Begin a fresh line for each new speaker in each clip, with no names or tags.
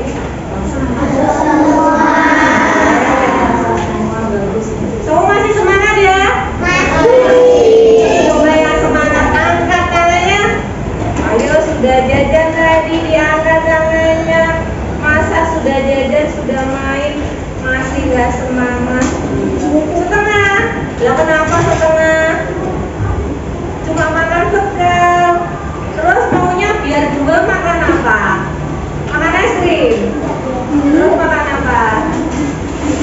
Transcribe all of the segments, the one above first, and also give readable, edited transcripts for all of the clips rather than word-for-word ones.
Semua bagus. Semua masih semangat ya? Coba yang semangat angkat tangannya. Ayo, sudah jajan tadi diangkat tangannya. Masa sudah jajan, sudah main, masih gak semangat? Setengah. Lah kenapa setengah? Cuma makan bekal. Terus maunya biar dua makan apa? Makan es krim. Terus makan apa?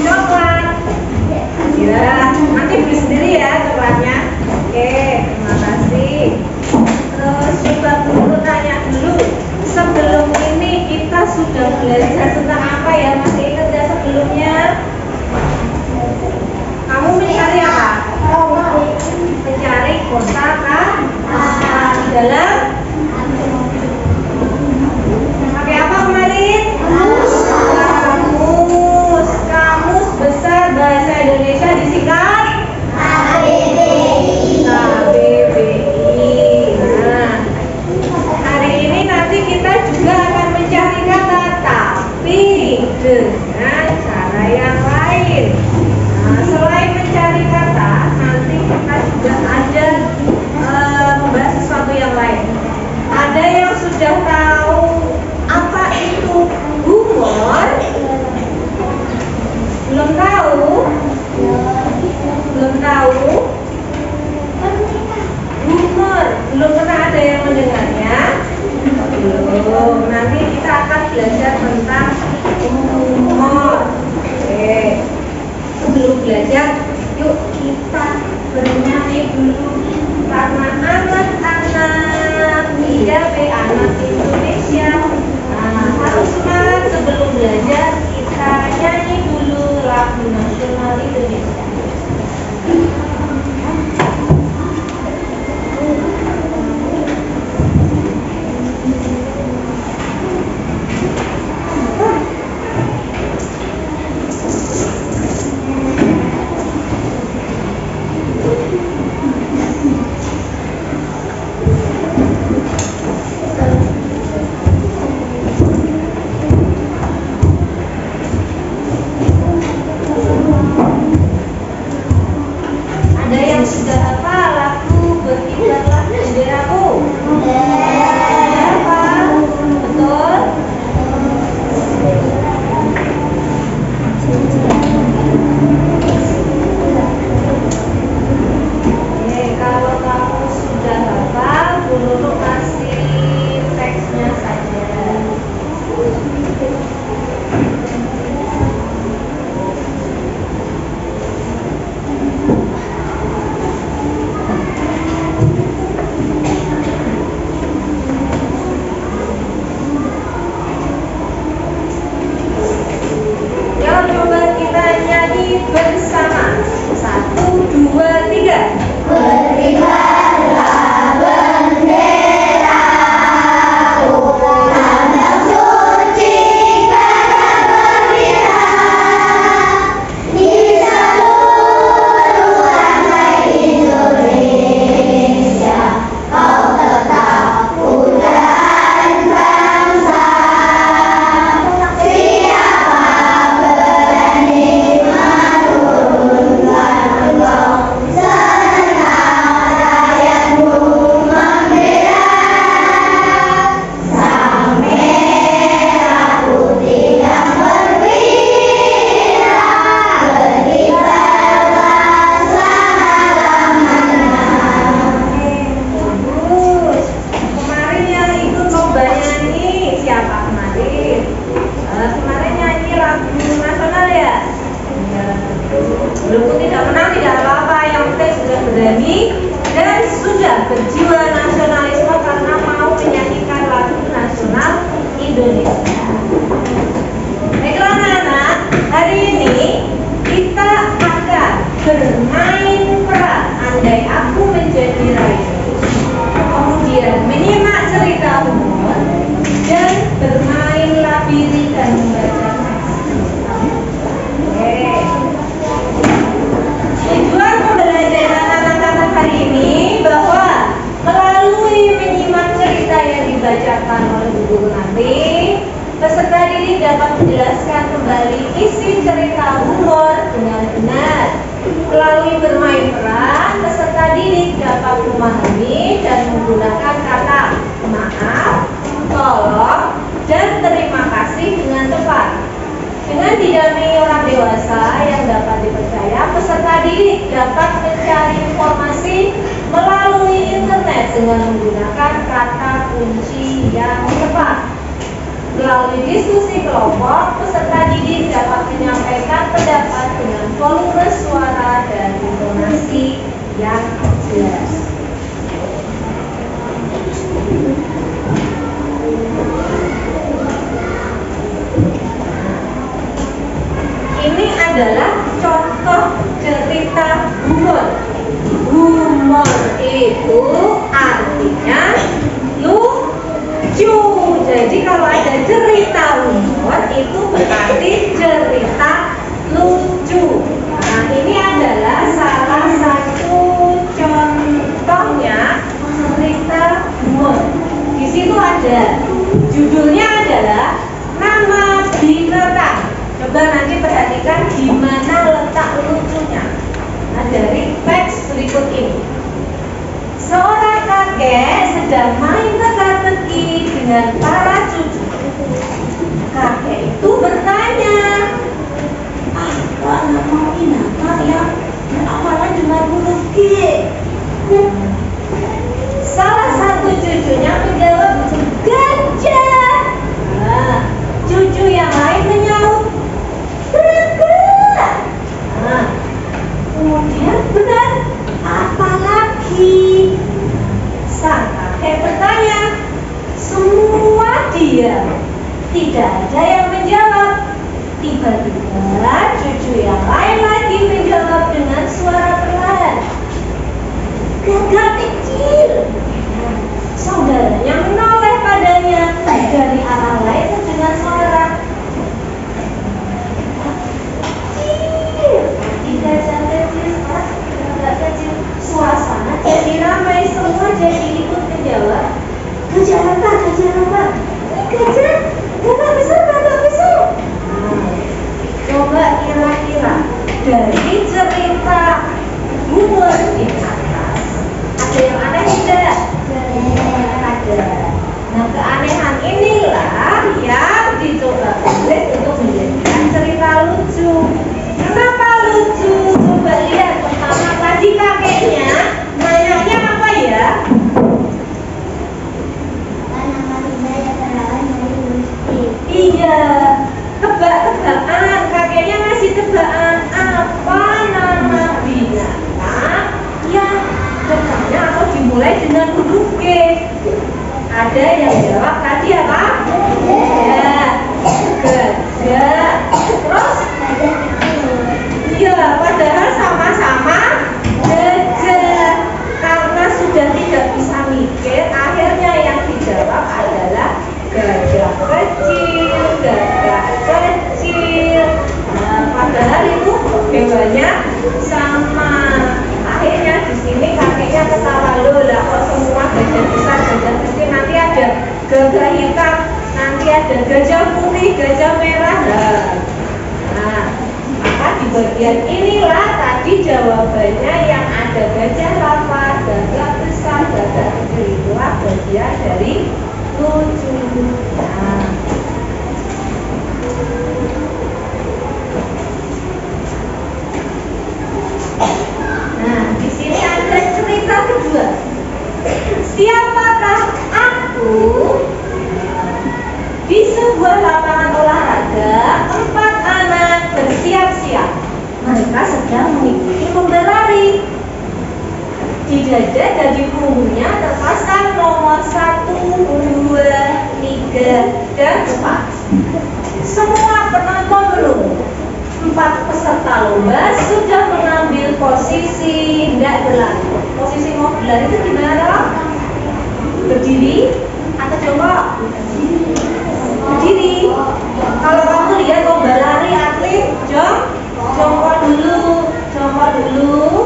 Coklat. Ya, nanti beli sendiri ya coklatnya. Oke, terima kasih. Terus coba dulu tanya dulu. Sebelum ini kita sudah belajar tentang apa ya? Masih ingat gak sebelumnya? Kamu mencari apa? Mencari kota kan? Di dalam pakai apa kemarin? Kamus. Kamus besar bahasa Indonesia disingkat KBBI. Nah, hari ini nanti kita juga akan mencari kata tapi dengan cara yang lain. Nah, selain mencari kata, nanti kita juga ada membahas sesuatu yang lain. Ada yang sudah tahu apa itu humor? Belum tahu? Belum tahu? Humor belum pernah ada yang mendengarnya? Belum. Nanti kita akan belajar tentang humor. Oke. Sebelum belajar, yuk kita bernyanyi dulu karena anak-anak IAP anak Indonesia harus semangat. Sebelum belajar kita nyanyi dulu lagu nasional Indonesia. dapat menjelaskan kembali isi cerita humor dengan benar. Melalui bermain peran, peserta didik dapat memahami dan menggunakan kata maaf, tolong, dan terima kasih dengan tepat. Dengan didampingi orang dewasa yang dapat dipercaya, peserta didik dapat mencari informasi melalui internet dengan menggunakan kata kunci yang tepat. Melalui diskusi kelompok, peserta didik dapat menyampaikan pendapat dengan volume suara dan intonasi yang jelas. Ini adalah contoh cerita humor. Humor itu artinya lucu. Jadi kalau ada cerita humor itu berarti cerita lucu. Nah, ini adalah salah satu contohnya cerita humor. Di situ ada judulnya adalah Nama Binatang. Coba nanti perhatikan di mana letak lucunya. Nah, dari teks berikut ini. Seorang kakek sedang main teka-teki dengan para cucu. Kakek itu bertanya, apa nama binatang yang berawalan dengan huruf G? Salah satu cucunya menjawab, gajah. Nah, cucu yang lain menjawab, berapa? Nah, kemudian benar, apa lagi? Sang kakek bertanya, semua diam, tidak ada yang menjawab. Tiba-tiba cucu yang lain lagi menjawab dengan suara perlahan, gagak kecil. Saudaranya menoleh padanya dari arah lain dengan suara gajah kecil, gagak kecil. Suasana jadi ramai, semua jadi ikut menjawab, gajah apa, gajah apa? Gajah, gagak besar, gagak besar. Coba kira-kira dari cerita humor di atas ada yang aneh tidak? Ada. Nah, keanehan inilah yang dicoba tulis untuk menjadikan cerita lucu. Kenapa lucu? Coba lihat pertama tadi kakeknya nanyanya apa ya? Iya, tebak-tebakan. Kakeknya ngasih tebakan, apa nama binatang yang depannya atau dimulai dengan huruf G. Ada yang jawab tadi apa? Gajah. Gajah. Terus? Iya, padahal sama-sama gajah. Karena sudah tidak bisa mikir, akhirnya yang dijawab adalah gajah kecil, gagak kecil. Nah, padahal itu hewannya sama. Akhirnya di sini kakeknya ketawa, loh lah kok semua gajah besar, gajah kecil, nanti ada gagak hitam, nanti ada gajah putih, gajah merah. Nah, maka di bagian inilah tadi jawabannya yang ada gajah lava, gagak besar, gagak kecil, itulah bagian dari lucu. Nah, di sini ada cerita kedua. Siapakah aku? Di sebuah lapangan olahraga, 4 anak bersiap-siap. Mereka sedang mengikuti lomba lari. Di dada dan di punggungnya terpasang nomor 1, 2, 3, dan 4. Semua penonton menunggu. 4 peserta lomba sudah mengambil posisi hendak berlari. Posisi mau berlari itu gimana? Berdiri atau jongkok? Berdiri. Kalau kamu lihat lomba lari atlet, jongkok dulu,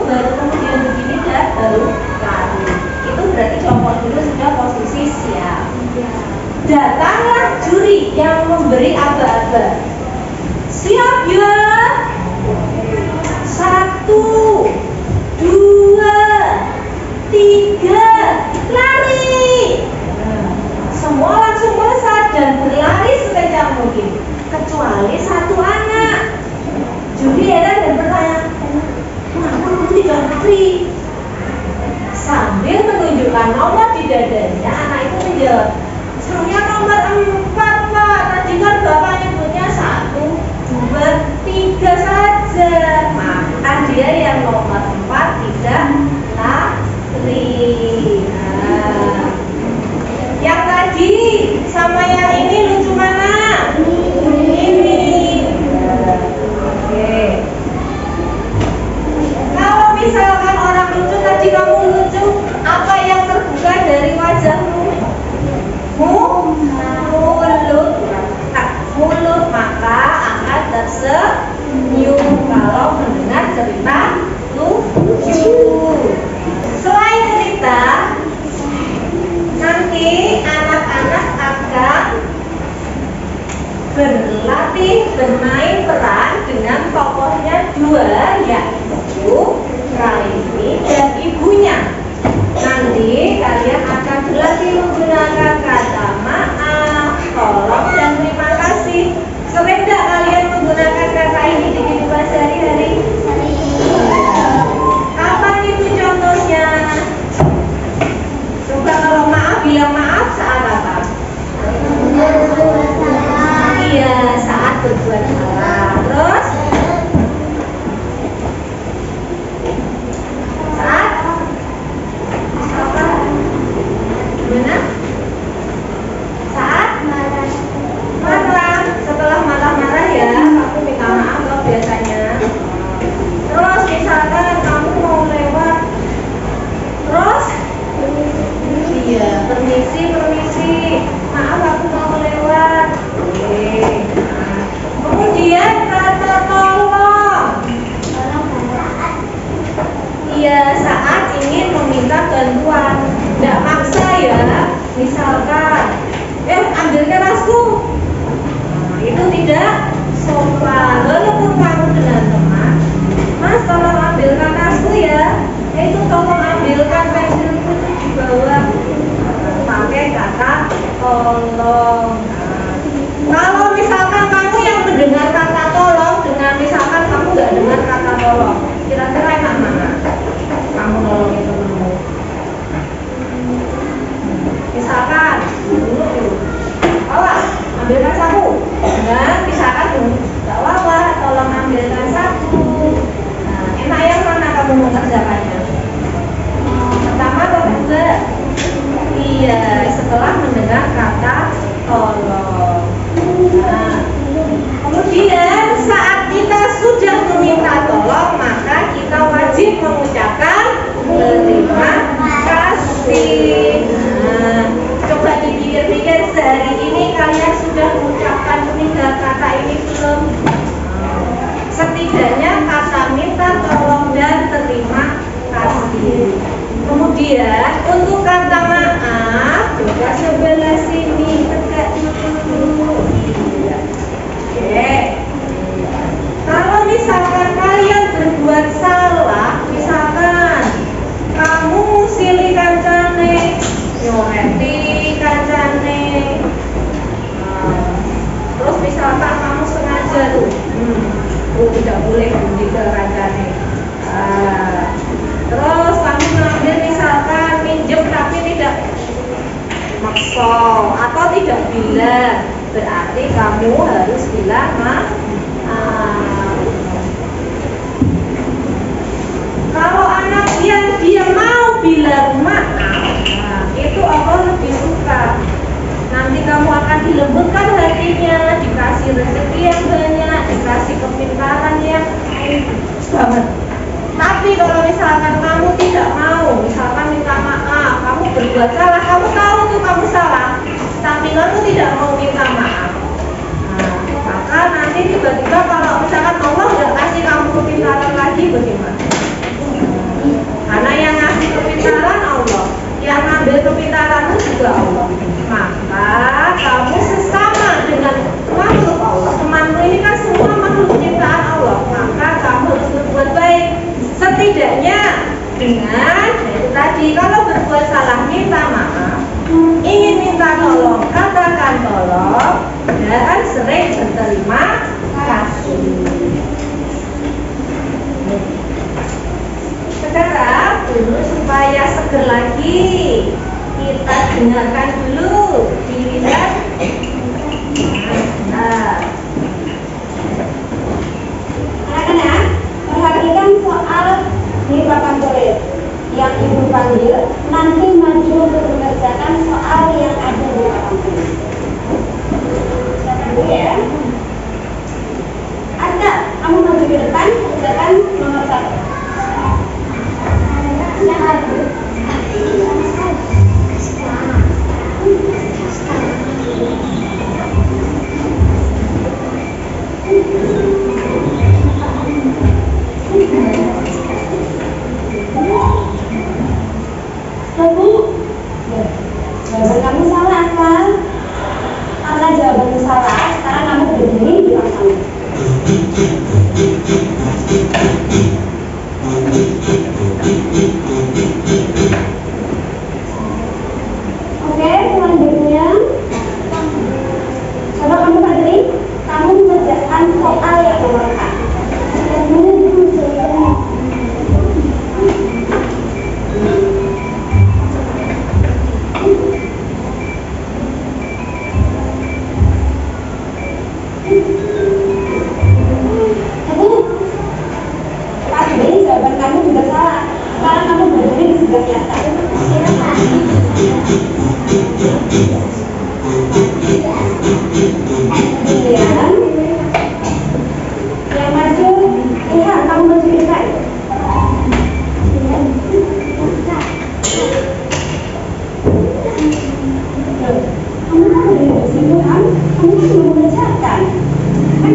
baru kemudian begini dan baru lari. Itu berarti jongkok dulu sudah posisi siap. Datanglah juri yang memberi aba-aba. maka akan tersenyum kalau mendengar cerita lucu. Selain cerita, nanti anak-anak akan berlatih bermain peran dengan tokohnya dua, yaitu Raini dan ibunya. Nanti kalian akan berlatih menggunakan kata maaf, tolong, dan terima kasih. Sering gak kalian menggunakan kata ini di kehidupan sehari-hari? Kapan itu contohnya? Coba kalau maaf, bilang maaf saat apa? Iya, saat berbuat salah. Terus? Saat? Apa? Gimana? Saat? Marah. Setelah marah-marah ya, kamu minta maaf loh biasanya. Terus misalkan kamu mau lewat, terus? Iya, permisi, maaf aku mau lewat. Oke. Nah, kemudian kata tolong. Iya, saat ingin meminta bantuan, tidak maksa ya. Misalkan, ambilkan tasku. Nah, itu tidak sopan. Walaupun kamu dengan teman, Mas tolong ambilkan tasku ya. Itu tolong ambilkan pensilku di bawah. Pakai kata tolong. Kalau misalkan kamu yang mendengar kata tolong dengan misalkan kamu nggak dengar kata tolong, kira-kira enak mana? Kamu nolongin temenmu. Misalkan, awas, ambilkan sapu. Dan misalkan nggak apa-apa, tolong ambilkan sapu. Nah, enak yang mana kamu mengerjakannya? Pertama atau kedua? Iya, setelah mendengar kata tolong. Nah, kemudian saat kita sudah meminta tolong, maka kita wajib mengucapkan terima kasih. Nah, coba dipikir-pikir sehari ini kalian sudah mengucapkan 3 kata ini belum? Setidaknya kata minta tolong dan terima kasih. Kemudian untuk kata maaf, coba sebelah sini tegak dulu. Oke. Kalau misalkan kalian berbuat salah, misalkan kamu silih kancane, nyoreti kancane, terus misalkan kamu sengaja tidak boleh bunyi ke kancane. Terus kamu ngambil misalkan minjem tapi tidak makso atau tidak bilang, berarti kamu harus bilang maaf. Kalau anak dia mau bilang maaf, itu Allah lebih suka. Nanti kamu akan dilembutkan hatinya, dikasih rezeki yang banyak, dikasih kepintaran yang banget. Tapi kalau misalkan kamu tidak mau, misalkan minta maaf, kamu berbuat salah, kamu tahu tuh kamu salah, tapi kamu tidak mau minta maaf. Nah, maka nanti tiba-tiba kalau misalkan Allah nggak kasih kamu kepintaran lagi, bagaimana? Karena yang ngasih kepintaran Allah, yang ngambil kepintaranmu juga Allah. Maka kamu sesama dengan makhluk Allah. Temanmu ini kan semua makhluk ciptaan Allah. Maka kamu harus berbuat baik. Setidaknya dengan itu tadi, kalau berbuat salah minta maaf, ingin minta tolong katakan tolong, dan sering berterima kasih. Sekarang dulu supaya seger lagi, kita dengarkan dulu dilihat. Anak-anak, perhatikan soal di papan tulis yang ibu panggil. Nanti maju untuk mengerjakan soal yang ada di papan tulis. Dulu ya. Ada, kamu maju ke depan, kerjakan nomor 1.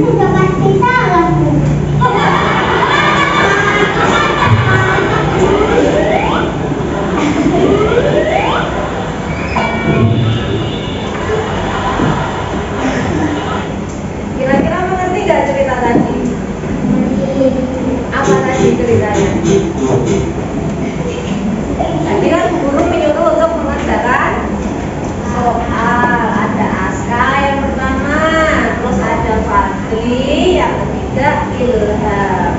sudah pasti salah, Bu.
Kira-kira mengerti nggak cerita tadi? Apa tadi ceritanya? Tadi kan guru menyuruh untuk mengerjakan soal. Ada Aska yang pertama, terus ada Fadli, yang ketiga Ilham.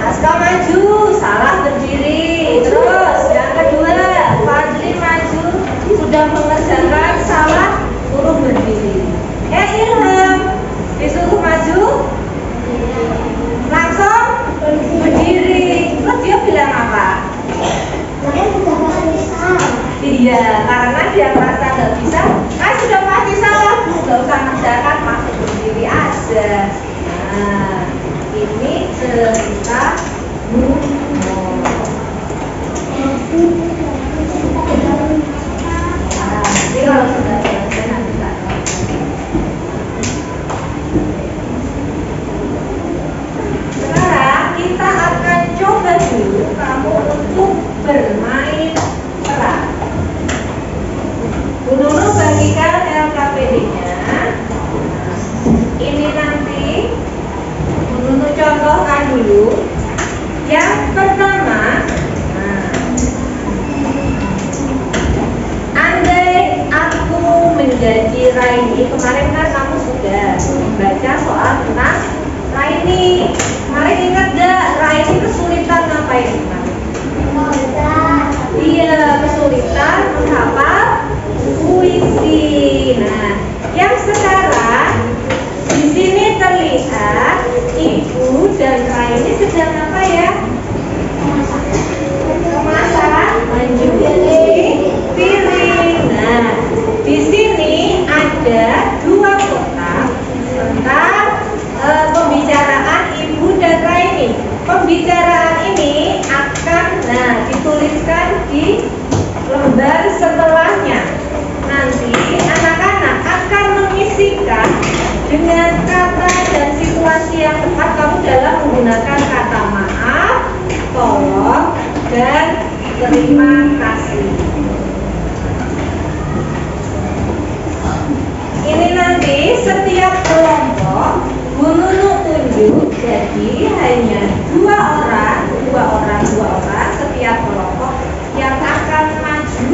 Aska maju, salah berdiri. Terus yang kedua, Fadli maju, sudah mengerjakan, salah, suruh berdiri. Ilham disuruh maju, langsung berdiri. Terus dia bilang apa?
Saya sudah pasti salah.
Iya, karena dia merasa nggak bisa. Sudah pasti salah, Bu. Nggak usah ngerjakan, langsung berdiri aja. Nah, ini cerita Nuno. Jadi kalau sudah selesai nanti tak. Sekarang kita akan coba dulu kamu untuk bermain peran. Bu Nunu bagikan LKPD-nya. Ini nanti Bu Nunu contohkan dulu. Yang pertama, andai aku menjadi Raini. Kemarin kan kamu sudah membaca soal tentang Raini. Kemarin ingat gak Raini kesulitan ngapain kemarin? Iya, kesulitan menghafal puisi. Nah, yang sekarang di sini terlihat Ibu dan Raini sedang apa ya? Memasak, mencuci piring. Nah, di sini ada dua kotak tentang pembicaraan Ibu dan Raini. Pembicaraan ini akan dituliskan di lembar setelahnya. Nanti anak-anak akan mengisikan dengan kata dan situasi yang tepat kamu dalam menggunakan kata maaf, tolong, dan terima kasih. Ini nanti setiap kelompok Bu Nunu tunjuk, jadi hanya dua orang setiap kelompok yang akan maju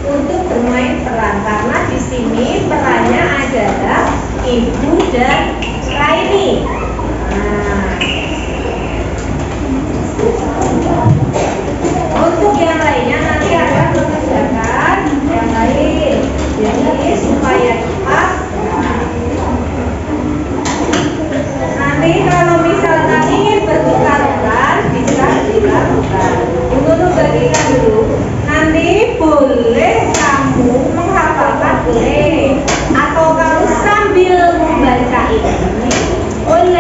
untuk bermain peran, karena di sini perannya adalah Ibu dan Raini. Untuk yang lainnya nanti akan mengerjakan yang lain, jadi supaya cepat. Nanti kalau misalkan ingin bertukar peran bisa dilakukan. Untuk bagikan dulu. Nanti boleh kamu menghafalkan, boleh, atau kalau sambil membaca ini boleh.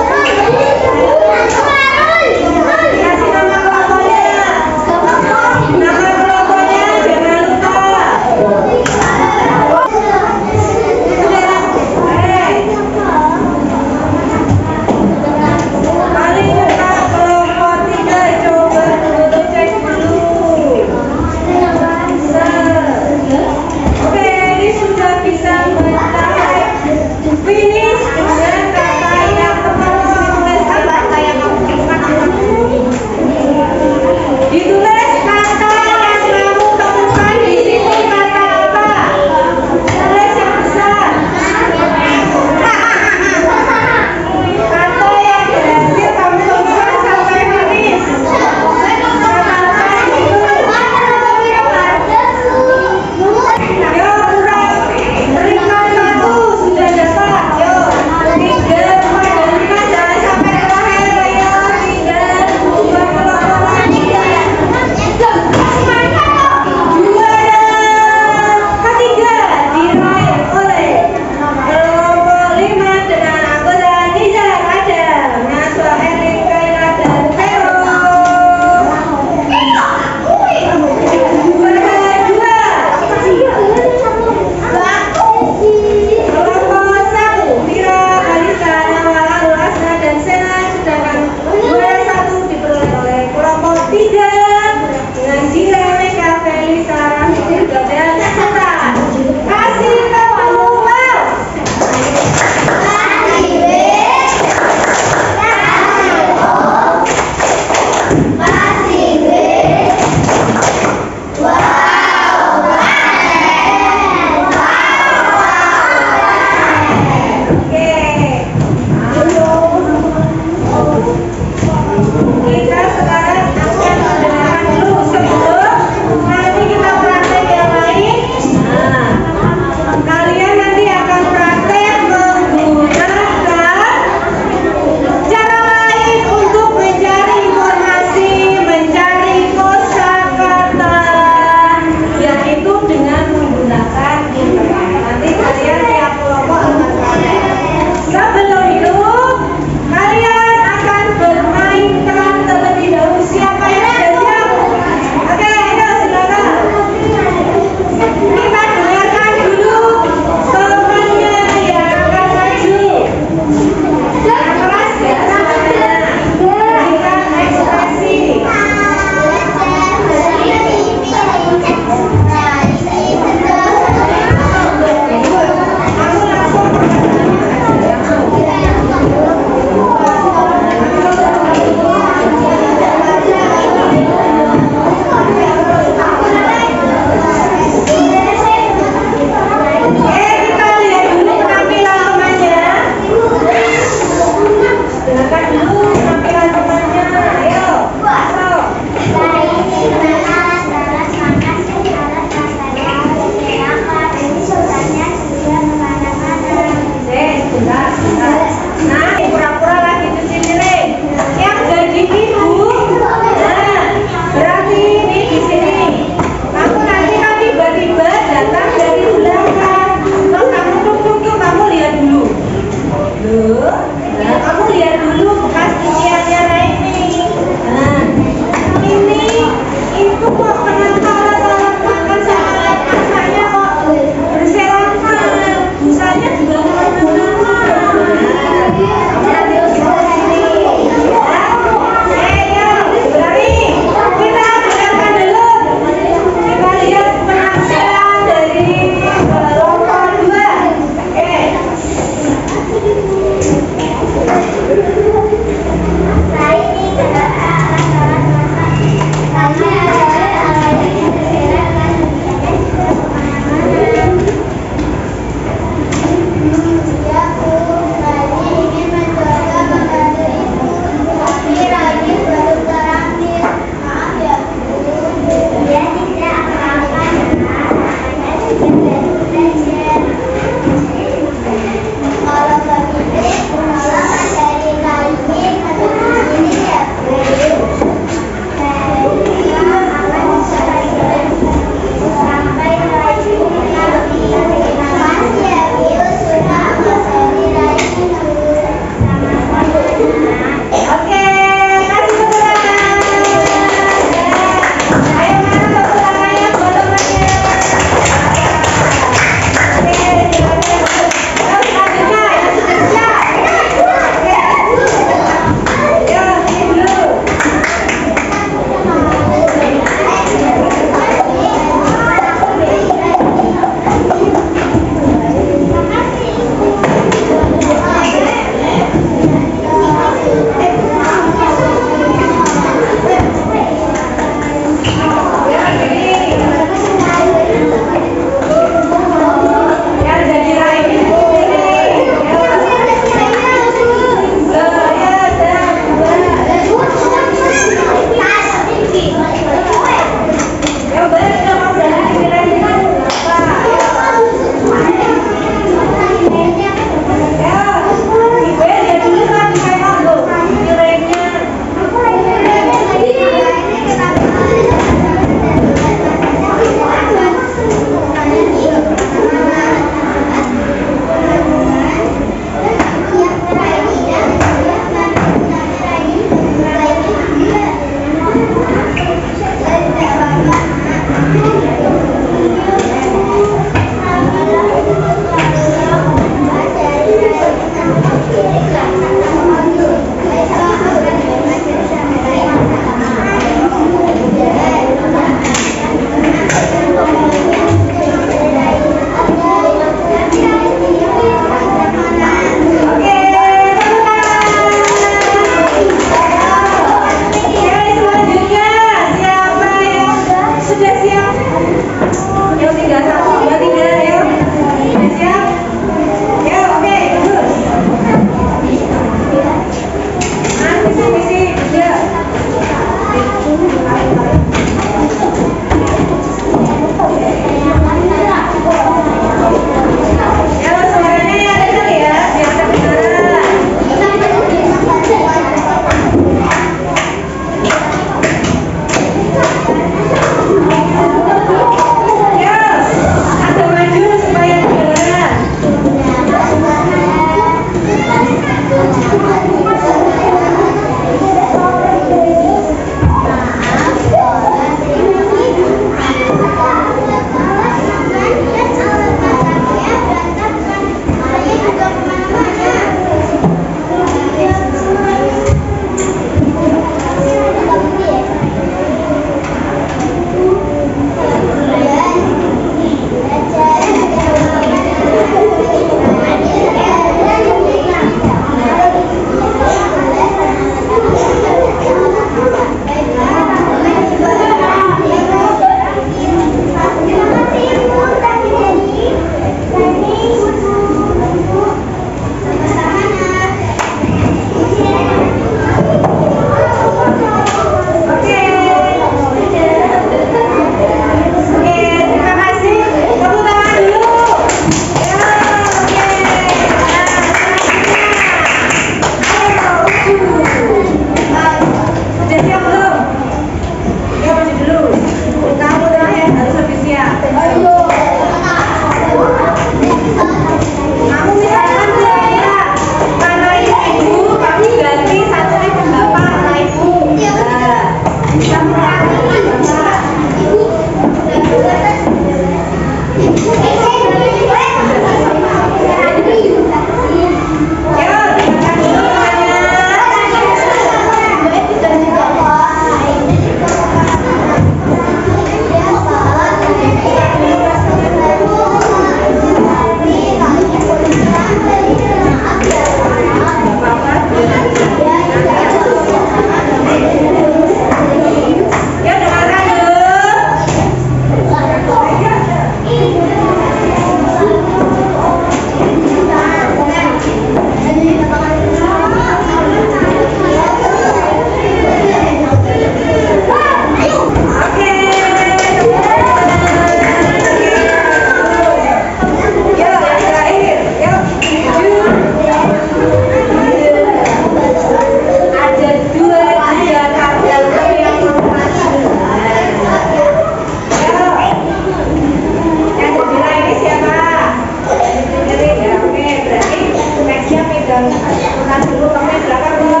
Tahan dulu, kamu yang belakang dulu.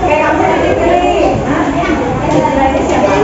Oke, kamu nanti pilih. Lagi siapa?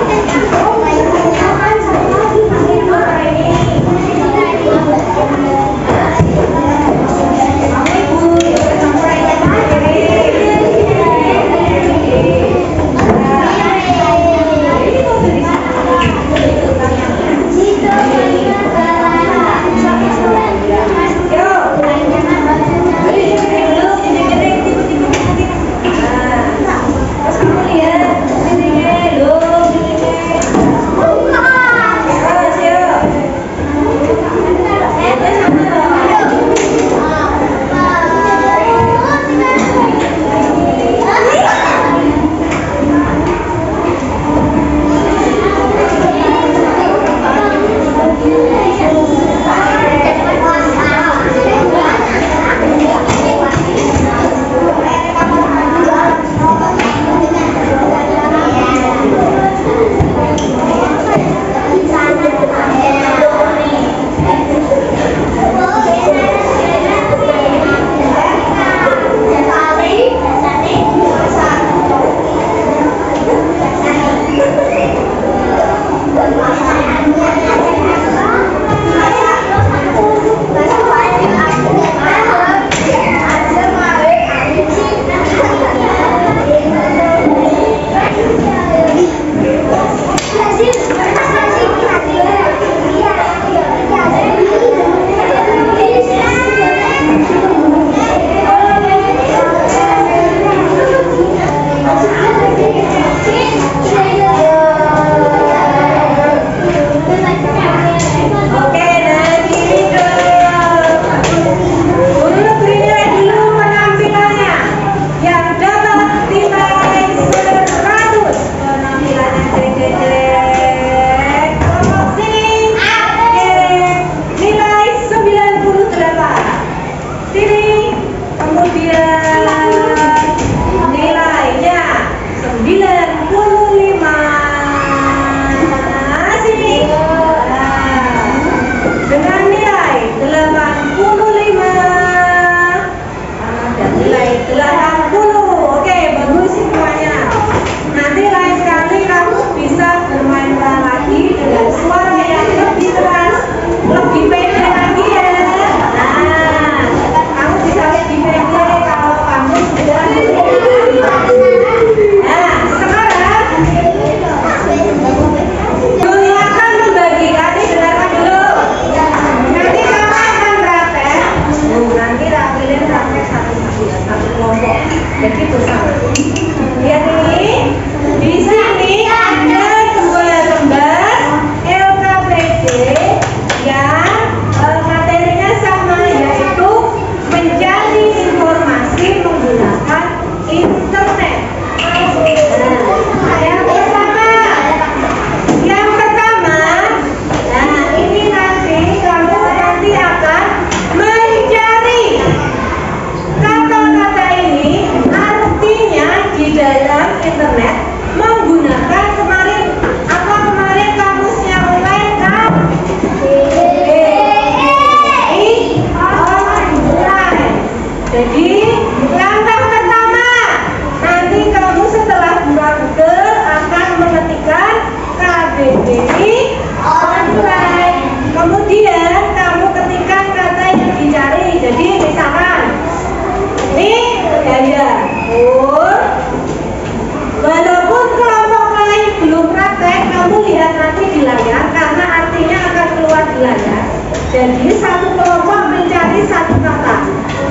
Jadi satu kelompok mencari satu kata.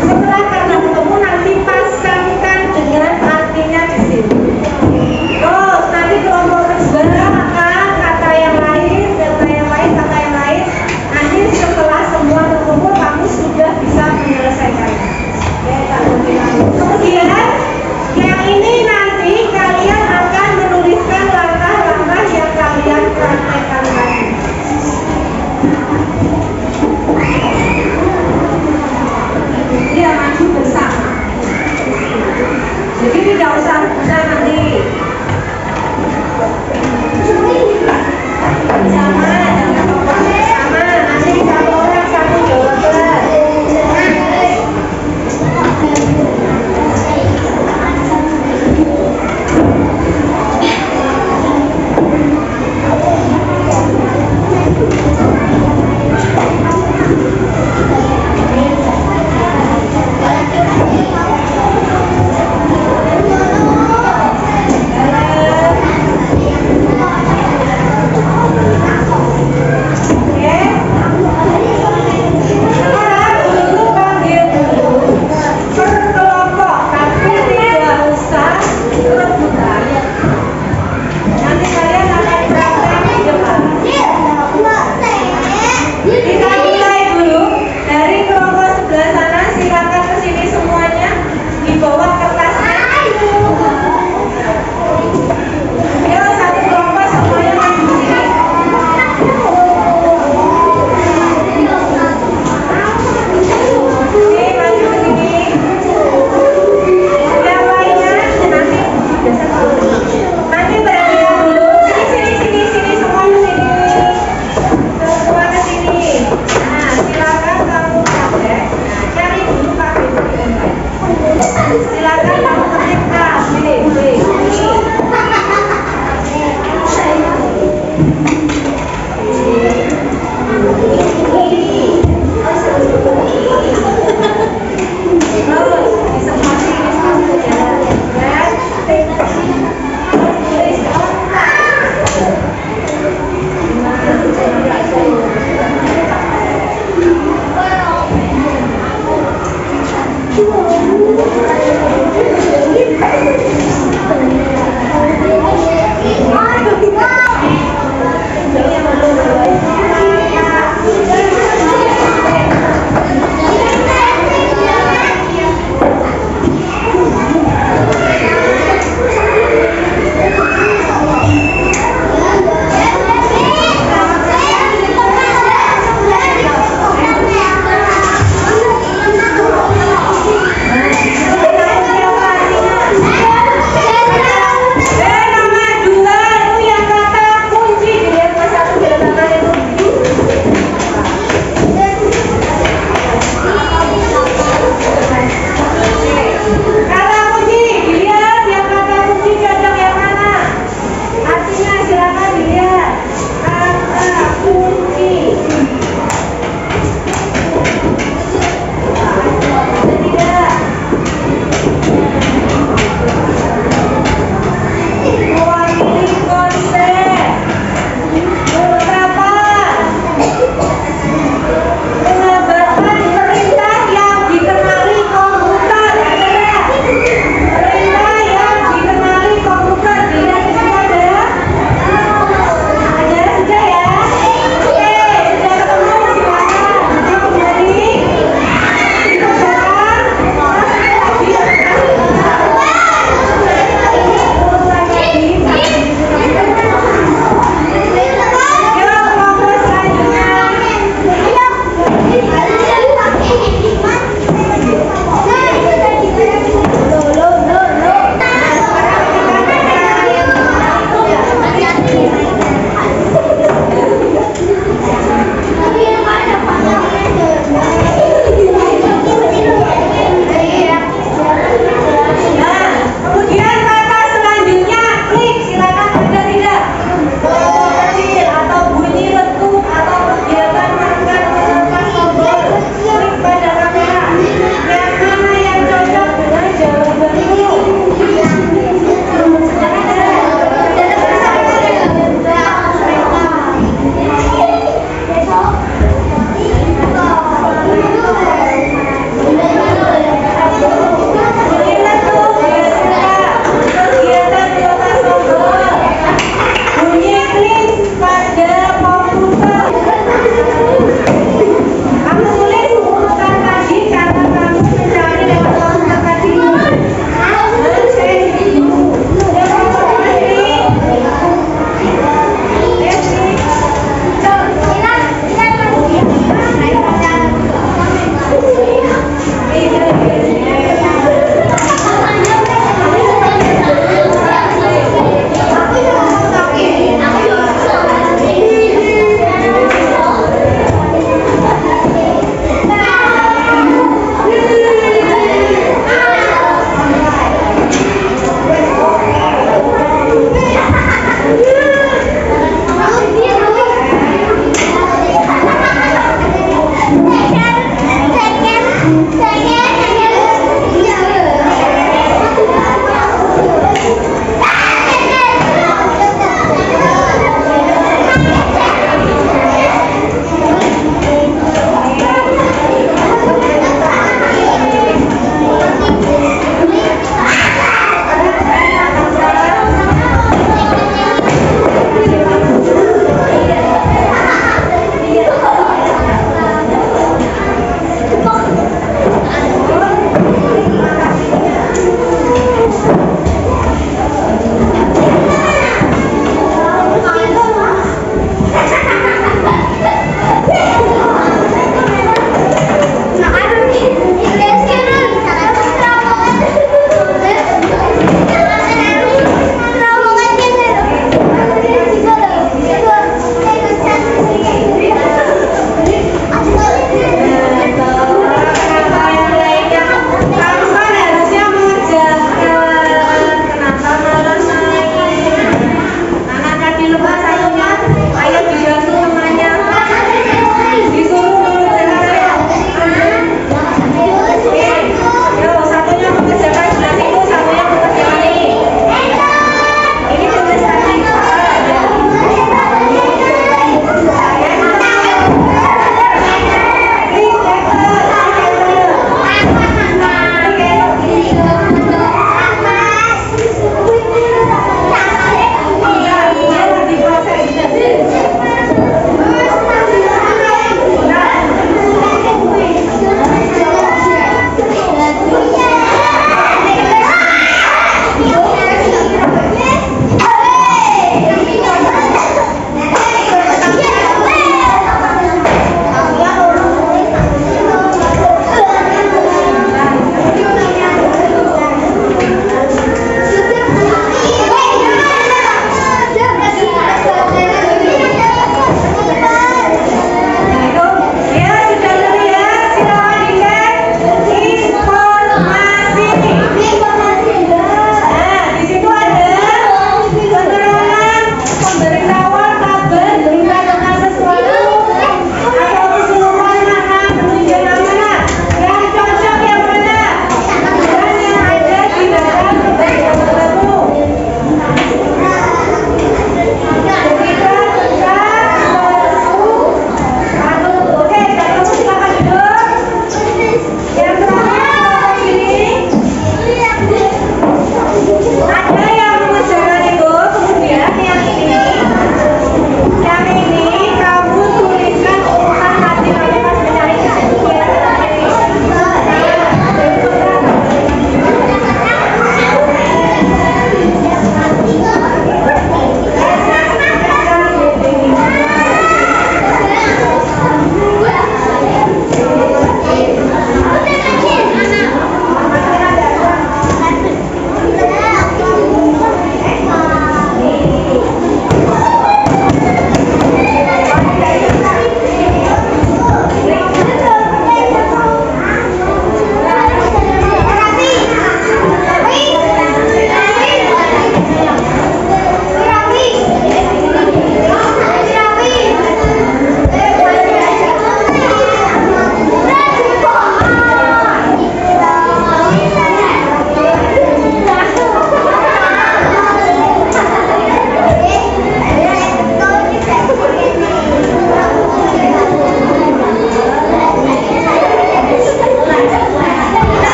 Setelah kata ketemu nanti pasangkan dengan artinya di sini. Terus nanti kelompok kedua akan kata yang lain, kata yang lain, kata yang lain. Nanti setelah semua ketemu kamu sudah bisa menyelesaikannya. Kemudian yang ini nanti kalian akan menuliskan langkah-langkah yang kalian praktekkan tadi.
Terus disepati sepatu ya. Dan tulis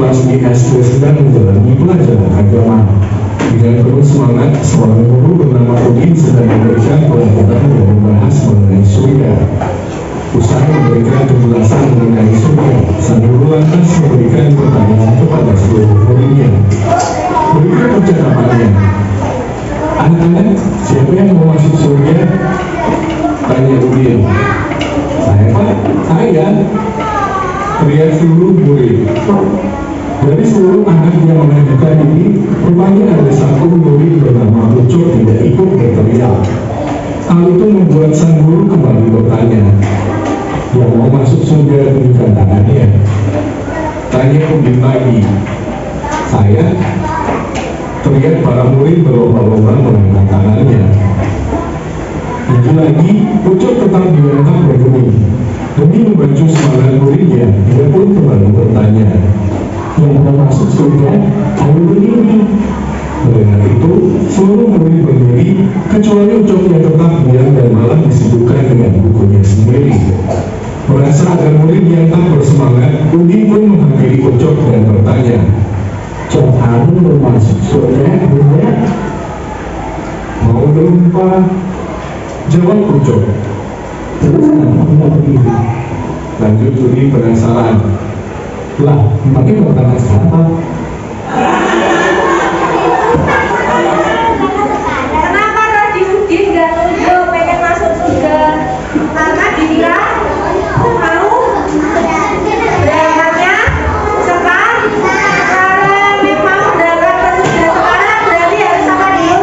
kelas di SD sedang menjalani pelajaran agama. Dengan penuh semangat, seorang guru bernama Udin sedang memberikan pelajaran yang membahas mengenai surga. Usai memberikan penjelasan mengenai surga, sang guru lantas memberikan pertanyaan kepada seluruh muridnya. Berikut percakapannya. Anak-anak, siapa yang mau masuk surga? Tanya Udin. Saya, Pak. Saya. Teriak seluruh murid. Dari seluruh anak yang mengajukan diri, rupanya ada satu murid bernama Ucok tidak ikut berteriak. Hal itu membuat sang guru kembali bertanya, yang mau masuk surga tunjukkan tangannya. Tanya Udin lagi. Saya. Teriak para murid berlomba-lomba mengangkat tangannya. Lagi-lagi, Ucok tetap diangkat bergeming. Demi membantu semangat muridnya, dia pun kembali bertanya, yang mau masuk surga, ayo berdiri. Mendengar itu, seluruh murid berdiri, kecuali Ucok yang tetap diam dan malah disibukkan dengan bukunya sendiri. Merasa ada murid yang tak bersemangat, Udin pun menghampiri Ucok dan bertanya, Cok, kamu mau masuk surga, Bunda? Mau dong, Pak? Jawab Ucok. Terus kenapa tidak begini? Lanjut Udin penasaran. Lah, makin bertanya siapa?
Kenapa tadi Udin gak nunjuk pengen masuk surga? Karena dia mau berangkatnya cepat. Karena memang berangkat ke surga sekarang berarti harus apa dulu?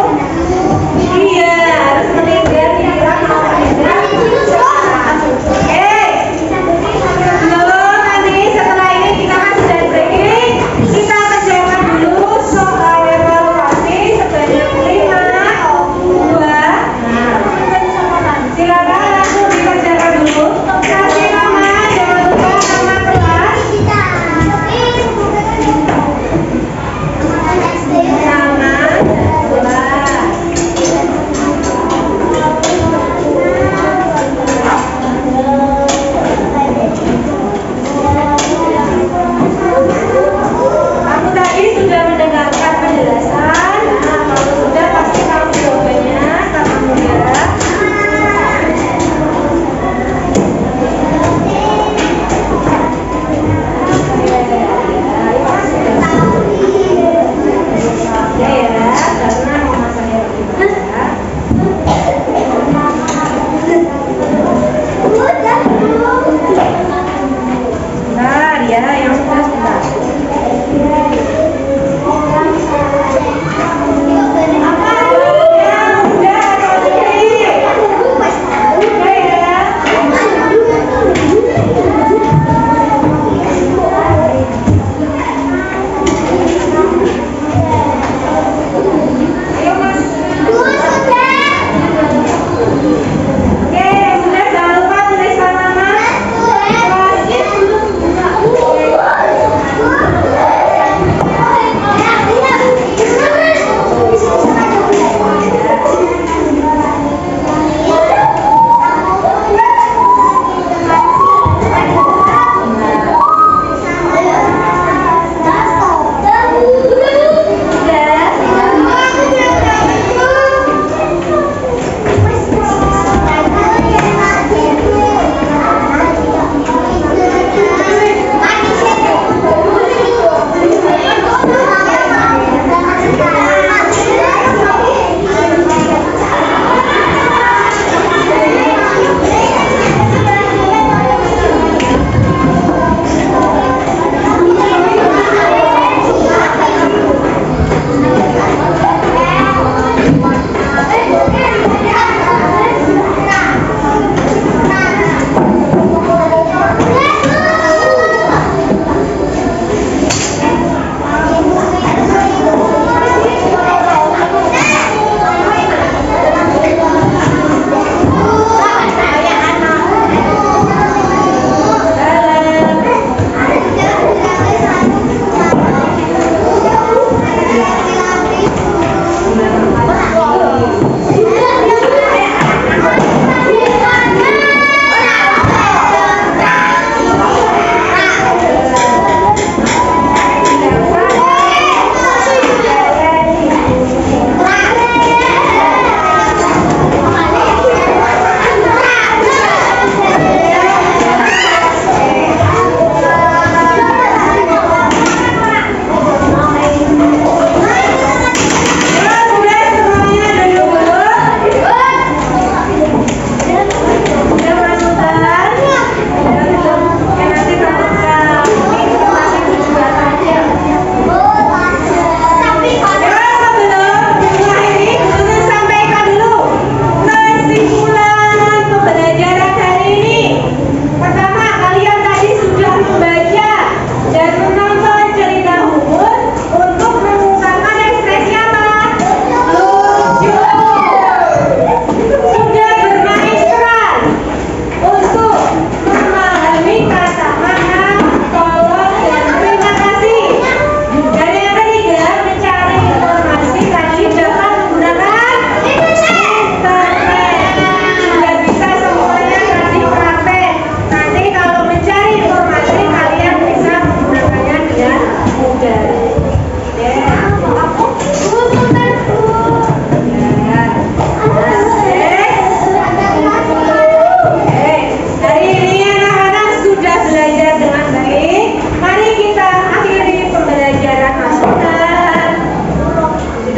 Iya, harus meninggal dia mau meninggal. Belum, nanti setelah ini kita kan sudah breaking. Kita kerjakan dulu soal evaluasi sebanyak 5, 2. Silakan langsung dikerjakan dulu. Nanti mama jangan lupa nama kelas.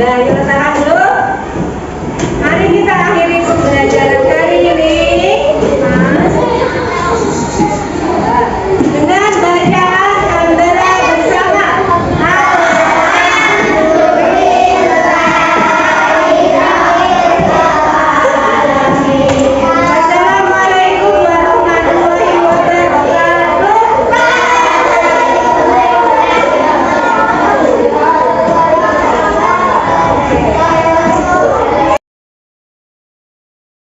Udah, ayo